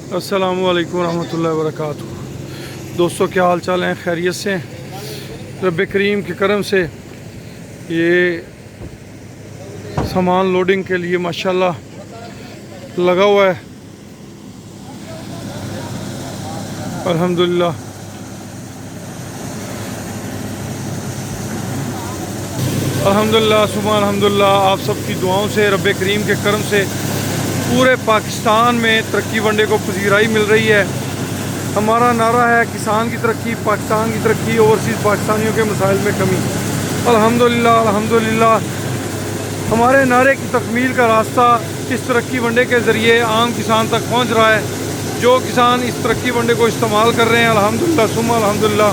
अस्सलामु अलैकुम रहमतुल्लाहि व बरकातुहू। दोस्तों क्या हाल चाल हैं? खैरियत से? रब करीम के करम से ये सामान लोडिंग के लिए माशाल्लाह लगा हुआ है। अल्हम्दुलिल्लाह अल्हम्दुलिल्लाह सुबह अल्हम्दुलिल्लाह। आप सबकी दुआओं से रब करीम के करम से पूरे पाकिस्तान में तरक्की वनडे को पजीराई मिल रही है। हमारा नारा है किसान की तरक्की, पाकिस्तान की तरक्की, ओवरसीज़ पाकिस्तानियों के मसाइल में कमी। अल्हम्दुलिल्लाह अल्हम्दुलिल्लाह हमारे नारे की तकमील का रास्ता इस तरक्की वनडे के ज़रिए आम किसान तक पहुँच रहा है। जो किसान इस तरक्की वनडे को इस्तेमाल कर रहे हैं अल्हम्दुलिल्लाह सुम्मा अल्हम्दुलिल्लाह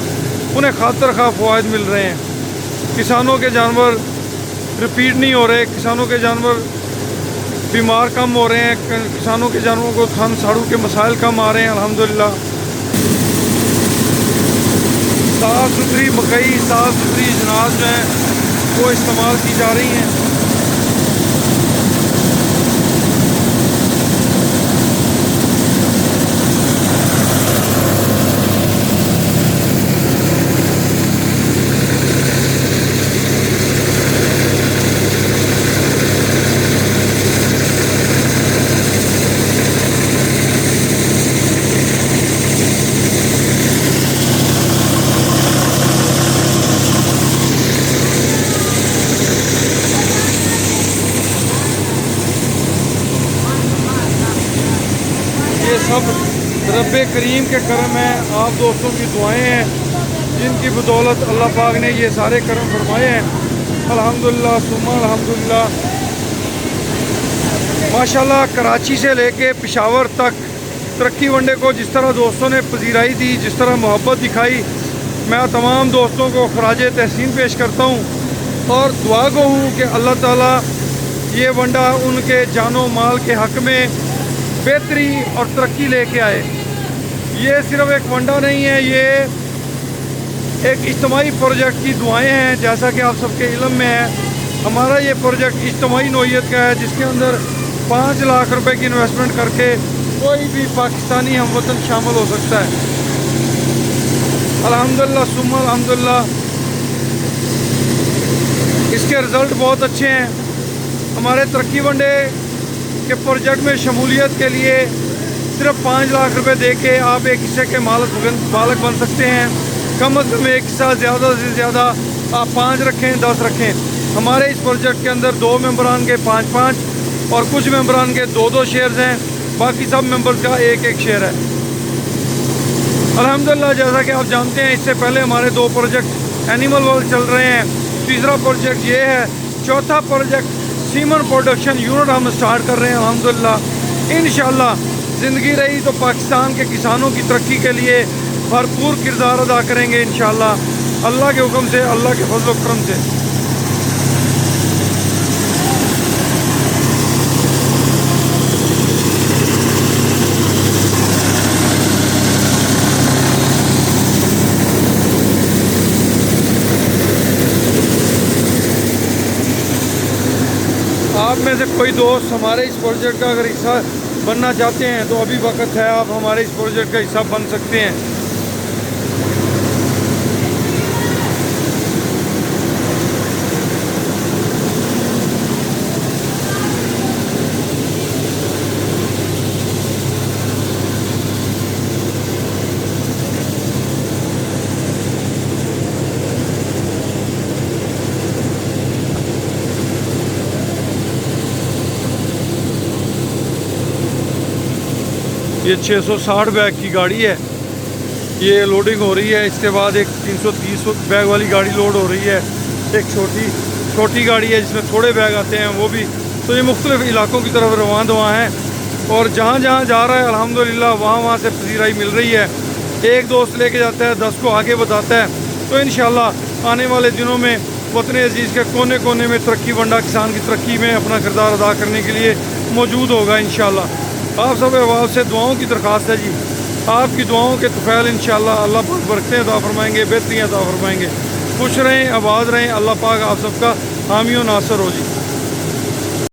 उन्हें खातर खा फ़वाइद मिल रहे हैं। किसानों के जानवर रिपीट नहीं हो रहे, किसानों के जानवर बीमार कम हो रहे हैं, किसानों के जानवरों को थन साड़ू के मसाइल कम आ रहे हैं अल्हम्दुलिल्लाह। साफ़ सुथरी मकई, साफ़ सुथरी अनाज जो हैं वो इस्तेमाल की जा रही हैं। ये सब रब करीम के करम है, आप दोस्तों की दुआएं हैं जिनकी बदौलत अल्लाह पाक ने ये सारे करम फरमाए हैं। अल्हम्दुलिल्लाह सुम्मा अल्हम्दुलिल्लाह माशाल्लाह। कराची से लेके पेशावर तक तरक्की वनडे को जिस तरह दोस्तों ने पजीराई दी, जिस तरह मोहब्बत दिखाई, मैं तमाम दोस्तों को खराज तहसीन पेश करता हूँ और दुआ गो हूँ कि अल्लाह ताला ये वनडा उनके जानो माल के हक़ में बेहतरी और तरक्की लेके आए। ये सिर्फ एक वनडा नहीं है, ये एक इज्तिमाई प्रोजेक्ट की दुआएं हैं। जैसा कि आप सबके इल्म में है, हमारा ये प्रोजेक्ट इज्तिमाई नौइयत का है जिसके अंदर 5 लाख रुपए की इन्वेस्टमेंट करके कोई भी पाकिस्तानी हमवतन शामिल हो सकता है। अल्हम्दुलिल्लाह सुम्मा अल्हम्दुलिल्लाह इसके रिज़ल्ट बहुत अच्छे हैं। हमारे तरक्की वनडे के प्रोजेक्ट में शमूलियत के लिए सिर्फ 5 लाख रुपए दे के आप एक हिस्से के मालिक बन सकते हैं। कम अज़ कम एक हिस्सा, ज़्यादा से ज़्यादा आप 5 रखें, 10 रखें। हमारे इस प्रोजेक्ट के अंदर 2 मेंबरान के 5-5 और कुछ मेंबरान के 2-2 शेयर्स हैं, बाकी सब मेंबर्स का 1-1 शेयर है। अल्हम्दुलिल्लाह जैसा कि आप जानते हैं, इससे पहले हमारे 2 प्रोजेक्ट एनिमल वर्ल्ड चल रहे हैं, तीसरा प्रोजेक्ट ये है, चौथा प्रोजेक्ट सीमन प्रोडक्शन यूनिट हम स्टार्ट कर रहे हैं अल्हम्दुलिल्लाह। इंशाअल्लाह ज़िंदगी रही तो पाकिस्तान के किसानों की तरक्की के लिए भरपूर किरदार अदा करेंगे इंशाअल्लाह, अल्लाह के हुक्म से, अल्लाह के फज़ल व करम से। आप में से कोई दोस्त हमारे इस प्रोजेक्ट का अगर हिस्सा बनना चाहते हैं तो अभी वक्त है, आप हमारे इस प्रोजेक्ट का हिस्सा बन सकते हैं। ये 660 बैग की गाड़ी है, ये लोडिंग हो रही है। इसके बाद एक 330 बैग वाली गाड़ी लोड हो रही है, एक छोटी गाड़ी है जिसमें थोड़े बैग आते हैं वो भी। तो ये मुख्तलिफ़ इलाकों की तरफ रवान दवा हैं और जहाँ जहाँ जा रहा है अल्हम्दुलिल्लाह वहाँ से पजीराई मिल रही है। एक दोस्त लेके जाता है, 10 को आगे बताता है। तो इंशाअल्लाह आने वाले दिनों में वतन अजीज़ के कोने कोने में तरक्की वनडा किसान की तरक्की में अपना किरदार अदा करने के लिए मौजूद होगा इंशाअल्लाह। आप सब अहबाब से दुआओं की दरख्वास्त है जी, आपकी दुआओं के तुफैल इंशाअल्लाह अल्लाह पाक बरकतें अता फरमाएंगे, बेहतरियाँ अता फरमाएंगे। खुश रहें, आबाद रहें, अल्लाह पाक आप सबका हामी और नासर हो जी।